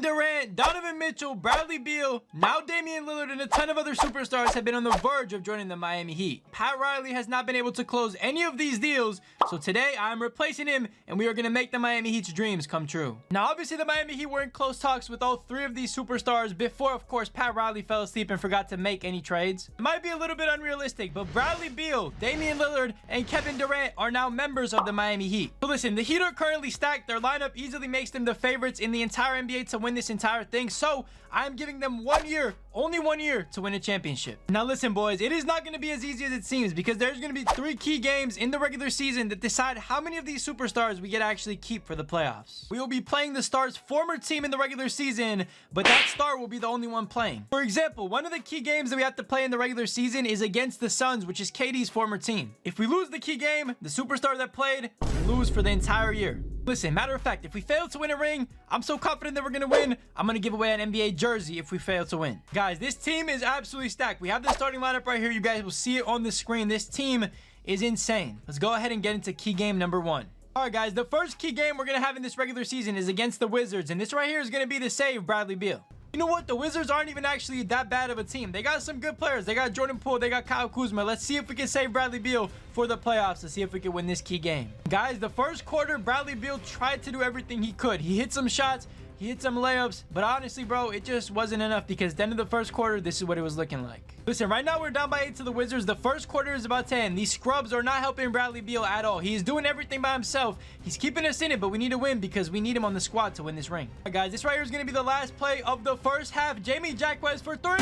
Durant, Donovan Mitchell, Bradley Beal, now Damian Lillard, and a ton of other superstars have been on the verge of joining the Miami Heat. Pat Riley has not been able to close any of these deals, so today I'm replacing him, and we are going to make the Miami Heat's dreams come true. Now, obviously, the Miami Heat were in close talks with all three of these superstars before, of course, Pat Riley fell asleep and forgot to make any trades. It might be a little bit unrealistic, but Bradley Beal, Damian Lillard, and Kevin Durant are now members of the Miami Heat. So listen, the Heat are currently stacked. Their lineup easily makes them the favorites in the entire NBA to win this entire thing, so I'm giving them 1 year, only 1 year, to win a championship. Now listen, boys, it is not going to be as easy as it seems because there's going to be 3 key games in the regular season that decide how many of these superstars we get to actually keep for the playoffs. We will be playing the star's former team in the regular season, but that star will be the only one playing. For example, one of the key games that we have to play in the regular season is against the Suns, which is KD's former team. If we lose the key game, the superstar that played will lose for the entire year. Listen, matter of fact, if we fail to win a ring, I'm so confident that we're going to win, I'm going to give away an NBA jersey if we fail to win. Guys, this team is absolutely stacked. We have the starting lineup right here. You guys will see it on the screen. This team is insane. Let's go ahead and get into key game number 1. All right, guys, the first key game we're going to have in this regular season is against the Wizards, and this right here is going to be to save Bradley Beal. You know what? The Wizards aren't even actually that bad of a team. They got some good players. They got Jordan Poole. They got Kyle Kuzma. Let's see if we can save Bradley Beal for the playoffs to see if we can win this key game. Guys, the first quarter, Bradley Beal tried to do everything he could. He hit some shots. He hit some layups, but honestly, bro, it just wasn't enough because at the end of the first quarter, this is what it was looking like. Listen, right now we're down by 8 to the Wizards. The first quarter is about 10. These scrubs are not helping Bradley Beal at all. He's doing everything by himself. He's keeping us in it, but we need to win because we need him on the squad to win this ring. All right, guys, this right here is going to be the last play of the first half. Jamie Jacquez for 3.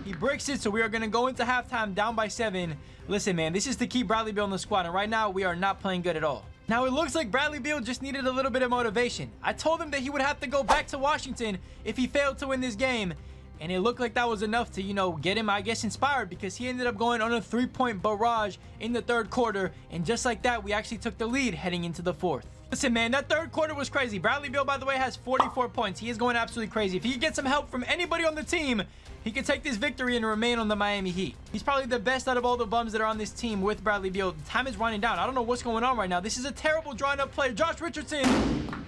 He bricks it, so we are going to go into halftime down by 7. Listen, man, this is to keep Bradley Beal on the squad, and right now we are not playing good at all. Now, it looks like Bradley Beal just needed a little bit of motivation. I told him that he would have to go back to Washington if he failed to win this game. And it looked like that was enough to, you know, get him, I guess, inspired because he ended up going on a 3-point barrage in the third quarter. And just like that, we actually took the lead heading into the fourth. Listen, man, that third quarter was crazy. Bradley Beal, by the way, has 44 points. He is going absolutely crazy. If he gets some help from anybody on the team, he can take this victory and remain on the Miami Heat. He's probably the best out of all the bums that are on this team with Bradley Beal. The time is running down. I don't know what's going on right now. This is a terrible drawn up play. Josh Richardson,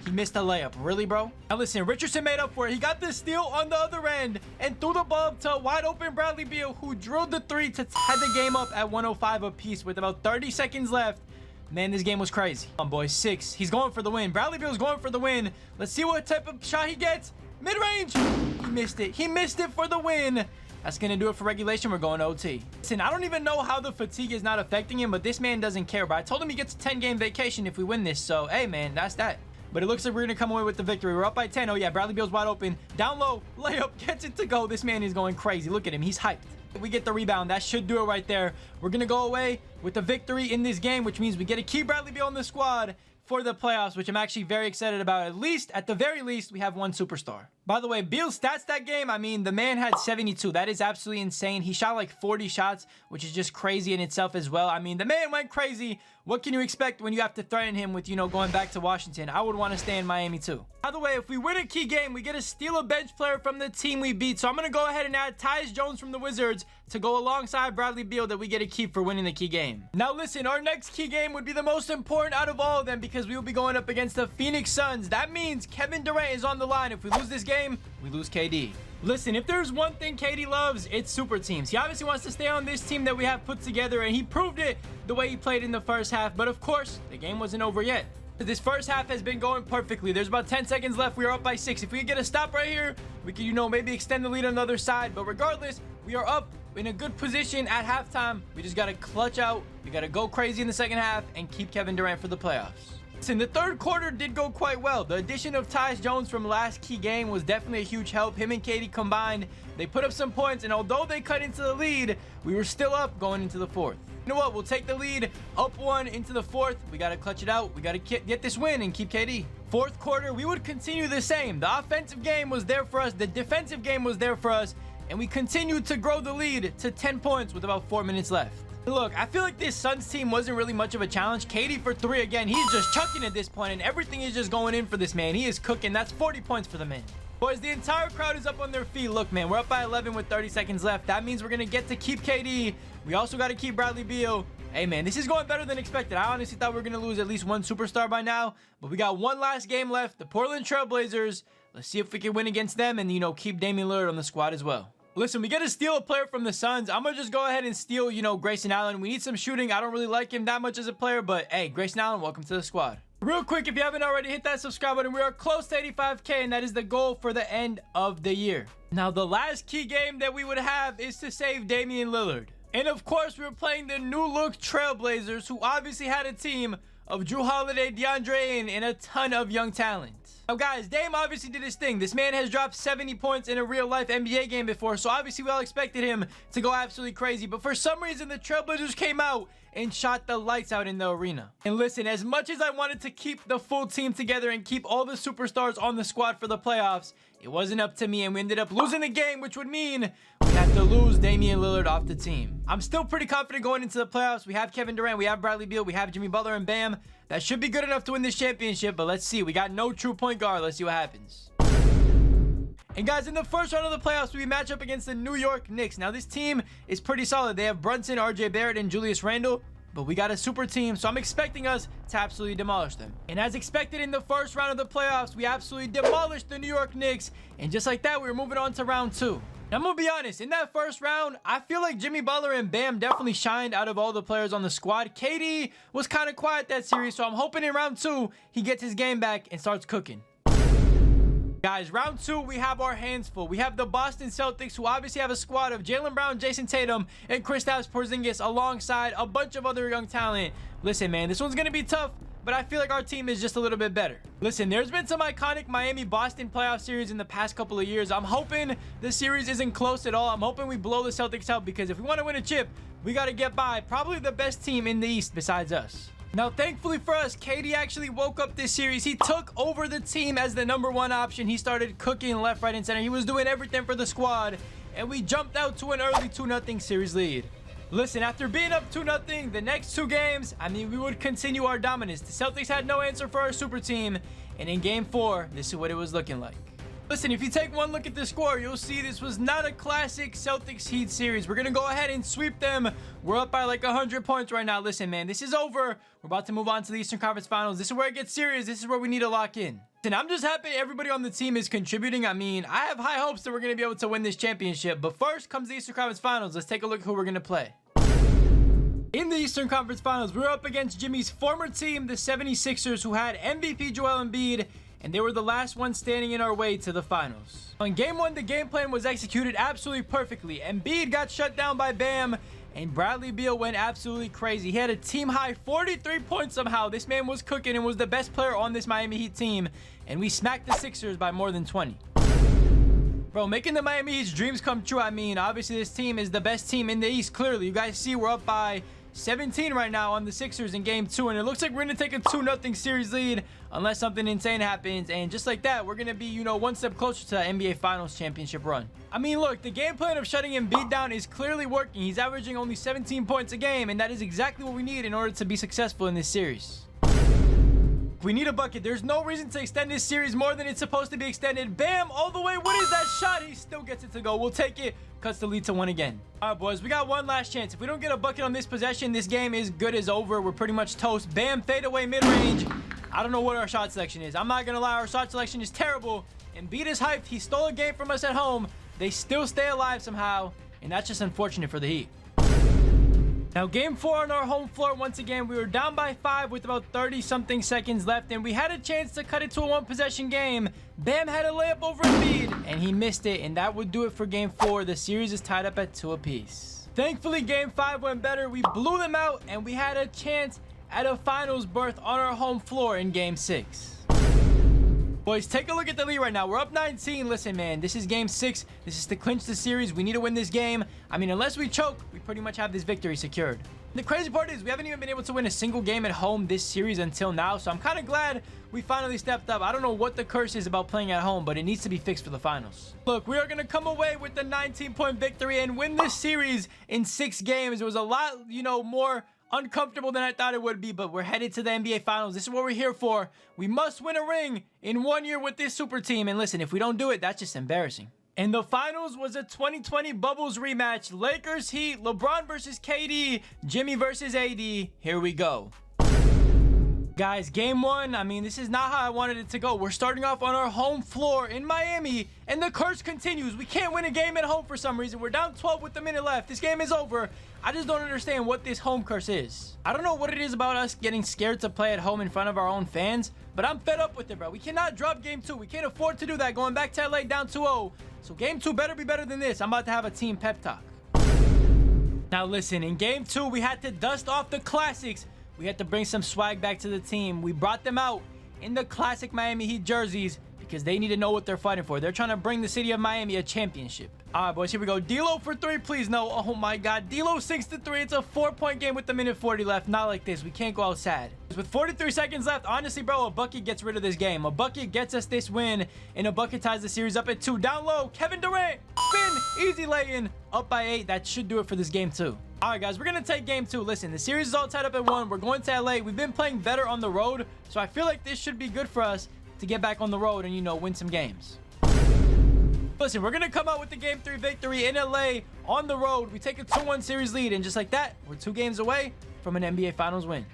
he missed a layup. Really, bro? Now listen, Richardson made up for it. He got the steal on the other end and threw the ball up to wide open Bradley Beal, who drilled the 3 to tie the game up at 105 apiece with about 30 seconds left. Man, this game was crazy. Come on, boys. 6. He's going for the win. Bradley Beal's going for the win. Let's see what type of shot he gets. Mid-range. He missed it. He missed it for the win. That's going to do it for regulation. We're going to OT. Listen, I don't even know how the fatigue is not affecting him, but this man doesn't care. But I told him he gets a 10-game vacation if we win this. So, hey, man, that's that. But it looks like we're going to come away with the victory. We're up by 10. Oh, yeah, Bradley Beal's wide open. Down low. Layup. Gets it to go. This man is going crazy. Look at him. He's hyped. We get the rebound. That should do it right there. We're going to go away with the victory in this game, which means we get to keep Bradley Beal on the squad for the playoffs, which I'm actually very excited about. At the very least, we have one superstar. By the way, Beal's stats that game, I mean, the man had 72. That is absolutely insane. He shot like 40 shots, which is just crazy in itself as well. I mean, the man went crazy. What can you expect when you have to threaten him with, you know, going back to Washington? I would want to stay in Miami too. By the way, if we win a key game, we get to steal a bench player from the team we beat. So I'm going to go ahead and add Tyus Jones from the Wizards to go alongside Bradley Beal that we get to keep for winning the key game. Now listen, our next key game would be the most important out of all of them because we will be going up against the Phoenix Suns. That means Kevin Durant is on the line. If we lose this game, we lose KD. Listen, if there's one thing KD loves, it's super teams. He obviously wants to stay on this team that we have put together, and he proved it the way he played in the first half. But of course, the game wasn't over yet. This first half has been going perfectly. There's about 10 seconds left. We are up by 6. If we could get a stop right here, we could, you know, maybe extend the lead on the other side. But regardless, we are up in a good position at halftime. We just got to clutch out. We got to go crazy in the second half and keep Kevin Durant for the playoffs. Listen, the third quarter did go quite well. The addition of Tyus Jones from last key game was definitely a huge help. Him and KD combined, they put up some points, and although they cut into the lead, we were still up going into the fourth. You know what? We'll take the lead up 1 into the fourth. We got to clutch it out. We got to get this win and keep KD. Fourth quarter, we would continue the same. The offensive game was there for us. The defensive game was there for us, and we continued to grow the lead to 10 points with about 4 minutes left. Look, I feel like this Suns team wasn't really much of a challenge. KD for 3 again. He's just chucking at this point, and everything is just going in for this man. He is cooking. That's 40 points for the man. Boys, the entire crowd is up on their feet. Look, man, we're up by 11 with 30 seconds left. That means we're going to get to keep KD. We also got to keep Bradley Beal. Hey, man, this is going better than expected. I honestly thought we were going to lose at least one superstar by now, but we got one last game left. The Portland Trail Blazers. Let's see if we can win against them and, you know, keep Damian Lillard on the squad as well. Listen, we got to steal a player from the Suns. I'm going to just go ahead and steal, you know, Grayson Allen. We need some shooting. I don't really like him that much as a player, but hey, Grayson Allen, welcome to the squad. Real quick, if you haven't already, hit that subscribe button. We are close to 85K, and that is the goal for the end of the year. Now, the last key game that we would have is to save Damian Lillard. And of course, we were playing the new look Trailblazers, who obviously had a team of Drew Holiday, DeAndre Ayton, and a ton of young talent. Now guys, Dame obviously did his thing. This man has dropped 70 points in a real life NBA game before, so obviously we all expected him to go absolutely crazy. But for some reason, the Trailblazers came out and shot the lights out in the arena. And listen, as much as I wanted to keep the full team together and keep all the superstars on the squad for the playoffs, it wasn't up to me, and we ended up losing the game, which would mean we had to lose Damian Lillard off the team. I'm still pretty confident going into the playoffs. We have Kevin Durant, we have Bradley Beal, we have Jimmy Butler, and Bam. That should be good enough to win this championship, but let's see. We got no true point guard. Let's see what happens. And guys, in the first round of the playoffs, we match up against the New York Knicks. Now, this team is pretty solid. They have Brunson, RJ Barrett, and Julius Randle, but we got a super team, so I'm expecting us to absolutely demolish them. And as expected in the first round of the playoffs, we absolutely demolished the New York Knicks, and just like that, we were moving on to round 2. Now, I'm gonna be honest, in that first round, I feel like Jimmy Butler and Bam definitely shined out of all the players on the squad. KD was kind of quiet that series, so I'm hoping in round 2, he gets his game back and starts cooking. Guys, round 2, we have our hands full. We have the Boston Celtics, who obviously have a squad of Jaylen Brown, Jason Tatum, and Kristaps Porzingis alongside a bunch of other young talent. Listen, man, this one's gonna be tough, but I feel like our team is just a little bit better. Listen, there's been some iconic Miami-Boston playoff series in the past couple of years. I'm hoping the series isn't close at all. I'm hoping we blow the Celtics out, because if we want to win a chip, we got to get by probably the best team in the East besides us. Now, thankfully for us, KD actually woke up this series. He took over the team as the #1 option. He started cooking left, right, and center. He was doing everything for the squad, and we jumped out to an early 2-0 series lead. Listen, after being up 2-0, the next 2 games, I mean, we would continue our dominance. The Celtics had no answer for our super team, and in game 4, this is what it was looking like. Listen, if you take one look at the score, you'll see this was not a classic Celtics Heat series. We're going to go ahead and sweep them. We're up by like 100 points right now. Listen, man, this is over. We're about to move on to the Eastern Conference Finals. This is where it gets serious. This is where we need to lock in. And I'm just happy everybody on the team is contributing. I mean, I have high hopes that we're going to be able to win this championship. But first comes the Eastern Conference Finals. Let's take a look at who we're going to play. In the Eastern Conference Finals, we're up against Jimmy's former team, the 76ers, who had MVP Joel Embiid, and they were the last one standing in our way to the finals. On game 1, the game plan was executed absolutely perfectly. Embiid got shut down by Bam, and Bradley Beal went absolutely crazy. He had a team-high 43 points somehow. This man was cooking and was the best player on this Miami Heat team, and we smacked the Sixers by more than 20. Bro, making the Miami Heat's dreams come true. I mean, obviously this team is the best team in the East, clearly. You guys see we're up by 17 right now on the Sixers in game 2, and it looks like we're going to take a 2-0 series lead unless something insane happens, and just like that, we're going to be, you know, one step closer to that NBA Finals championship run. I mean, look, the game plan of shutting Embiid down is clearly working. He's averaging only 17 points a game, and that is exactly what we need in order to be successful in this series. We need a bucket. There's no reason to extend this series more than it's supposed to be extended. Bam, all the way. What is that shot? He still gets it to go. We'll take it. Cuts the lead to 1 again. All right, boys, we got one last chance. If we don't get a bucket on this possession, this game is good as over. We're pretty much toast. Bam, fade away mid-range. I don't know what our shot selection is. I'm not gonna lie, our shot selection is terrible. Embiid is hyped. He stole a game from us at home. They still stay alive somehow, and that's just unfortunate for the Heat. Now, game 4 on our home floor, once again, we were down by 5 with about 30-something seconds left, and we had a chance to cut it to a 1-possession game. Bam had a layup over Embiid, and he missed it, and that would do it for game 4. The series is tied up at 2 apiece. Thankfully, game 5 went better. We blew them out, and we had a chance at a finals berth on our home floor in game 6. Boys, take a look at the lead right now. We're up 19. Listen, man, this is game 6. This is to clinch the series. We need to win this game. I mean, unless we choke, we pretty much have this victory secured. The crazy part is we haven't even been able to win a single game at home this series until now, so I'm kind of glad we finally stepped up. I don't know what the curse is about playing at home, but it needs to be fixed for the finals. Look, we are going to come away with the 19-point victory and win this series in 6 games. It was a lot, you know, more uncomfortable than I thought it would be, but we're headed to the NBA Finals. This is what we're here for. We must win a ring in 1 year with this super team. And listen, if we don't do it, that's just embarrassing. And the finals was a 2020 Bubbles rematch. Lakers Heat, LeBron versus KD, Jimmy versus AD. Here we go. Guys, game one, I mean, this is not how I wanted it to go. We're starting off on our home floor in Miami, and the curse continues. We can't win a game at home for some reason. We're down 12 with a minute left. This game is over. I just don't understand what this home curse is. I don't know what it is about us getting scared to play at home in front of our own fans, but I'm fed up with it, bro. We cannot drop game two. We can't afford to do that going back to LA down 2-0. So game two better be better than this. I'm about to have a team pep talk. Now listen, in game two, we had to dust off the classics. We had to bring some swag back to the team. We brought them out in the classic Miami Heat jerseys because they need to know what they're fighting for. They're trying to bring the city of Miami a championship. All right, boys, here we go. D'Lo for three, please. No. Oh, my God. D'Lo 6-3. It's a 4-point game with a minute 40 left. Not like this. We can't go out sad. With 43 seconds left, honestly, bro, a bucket gets rid of this game. A bucket gets us this win, and a bucket ties the series up at 2. Down low, Kevin Durant. Spin. Easy lay-in. Up by 8. That should do it for this game, too. All right, guys, we're going to take game 2. Listen, the series is all tied up at 1. We're going to LA. We've been playing better on the road, so I feel like this should be good for us to get back on the road and, you know, win some games. Listen, we're going to come out with the game 3 victory in LA on the road. We take a 2-1 series lead, and just like that, we're 2 games away from an NBA Finals win.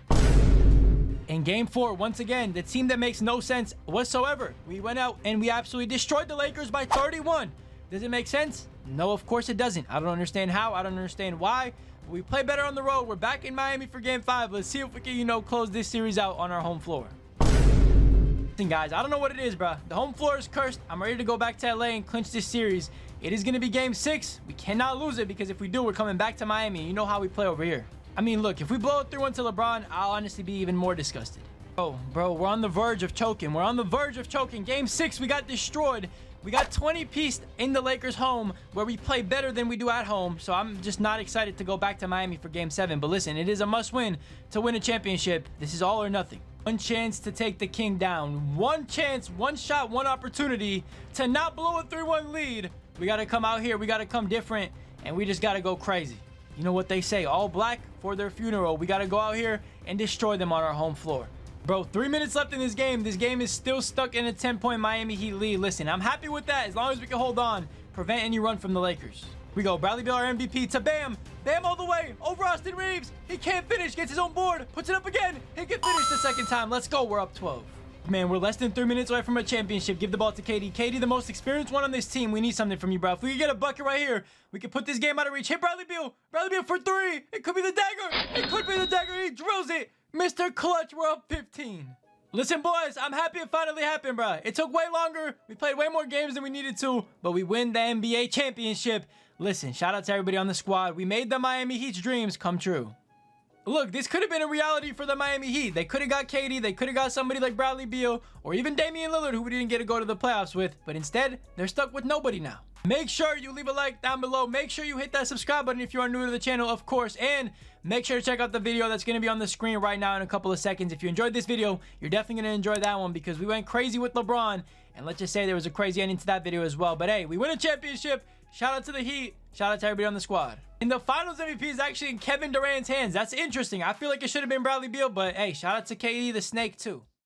In game 4, once again, the team that makes no sense whatsoever. We went out and we absolutely destroyed the Lakers by 31. Does it make sense? No, of course it doesn't. I don't understand how. I don't understand why. We play better on the road. We're back in Miami for game 5. Let's see if we can, you know, close this series out on our home floor. Listen, guys, I don't know what it is, bro. The home floor is cursed. I'm ready to go back to LA and clinch this series. It is going to be game 6. We cannot lose it because if we do, we're coming back to Miami. You know how we play over here. I mean, look, if we blow it 3-1 to LeBron, I'll honestly be even more disgusted. Oh, bro, we're on the verge of choking. We're on the verge of choking. Game 6, we got destroyed. We got 20-pieced in the Lakers' home where we play better than we do at home. So I'm just not excited to go back to Miami for game 7. But listen, it is a must-win to win a championship. This is all or nothing. One chance to take the king down. One chance, one shot, one opportunity to not blow a 3-1 lead. We got to come out here. We got to come different. And we just got to go crazy. You know what they say, all black for their funeral. We got to go out here and destroy them on our home floor. Bro, 3 minutes left in this game. This game is still stuck in a 10-point Miami Heat lead. Listen, I'm happy with that as long as we can hold on, prevent any run from the Lakers. We go. Bradley Beal, our MVP, to Bam. Bam all the way over Austin Reeves. He can't finish. Gets his own board. Puts it up again. He can finish the second time. Let's go. We're up 12. Man, we're less than 3 minutes away from a championship. Give the ball to KD. KD, the most experienced one on this team. We need something from you, bro. If we could get a bucket right here, we could put this game out of reach. Hit Bradley Beal. Bradley Beal for 3. It could be the dagger. It could be the dagger. He drills it. Mr. Clutch, we're up 15. Listen, boys, I'm happy it finally happened, bro. It took way longer. We played way more games than we needed to, but we win the NBA championship. Listen, shout out to everybody on the squad. We made the Miami Heat's dreams come true. Look, this could have been a reality for the Miami Heat. They could have got KD. They could have got somebody like Bradley Beal or even Damian Lillard, who we didn't get to go to the playoffs with. But instead, they're stuck with nobody now. Make sure you leave a like down below. Make sure you hit that subscribe button if you are new to the channel, of course. And make sure to check out the video that's going to be on the screen right now in a couple of seconds. If you enjoyed this video, you're definitely going to enjoy that one because we went crazy with LeBron. And let's just say there was a crazy ending to that video as well. But hey, we win a championship. Shout out to the Heat. Shout out to everybody on the squad. And the Finals MVP is actually in Kevin Durant's hands. That's interesting. I feel like it should have been Bradley Beal, but hey, shout out to KD the Snake too.